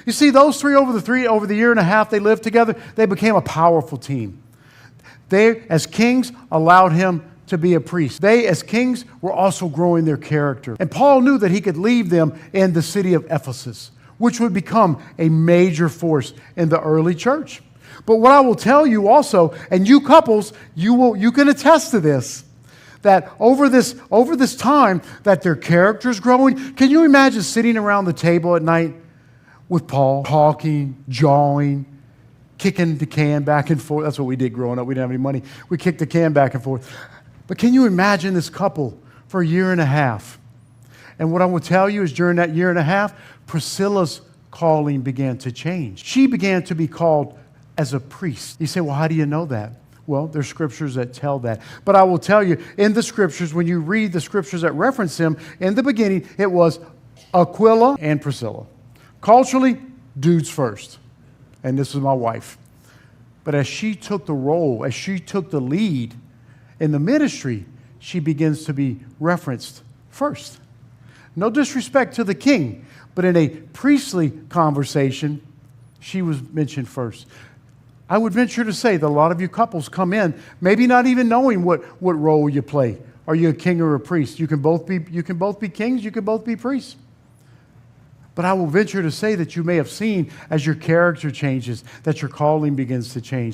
You see, those three over the year and a half they lived together, they became a powerful team. They, as kings, allowed him to be a priest. They, as kings, were also growing their character. And Paul knew that he could leave them in the city of Ephesus, which would become a major force in the early church. But what I will tell you also, and you couples, you can attest to this, that over this time that their character's growing. Can you imagine sitting around the table at night with Paul, talking, jawing, kicking the can back and forth? That's what we did growing up. We didn't have any money. We kicked the can back and forth. But can you imagine this couple for a year and a half? And what I will tell you is during that year and a half, Priscilla's calling began to change. She began to be called as a priest. You say, well, how do you know that? Well, there's scriptures that tell that. But I will tell you, in the scriptures, when you read the scriptures that reference him, in the beginning, it was Aquila and Priscilla. Culturally, dudes first. And this is my wife. But as she took the role, as she took the lead in the ministry, she begins to be referenced first. No disrespect to the king, but in a priestly conversation, she was mentioned first. I would venture to say that a lot of you couples come in, maybe not even knowing what role you play. Are you a king or a priest? You can both be kings, you can both be priests. But I will venture to say that you may have seen as your character changes, that your calling begins to change.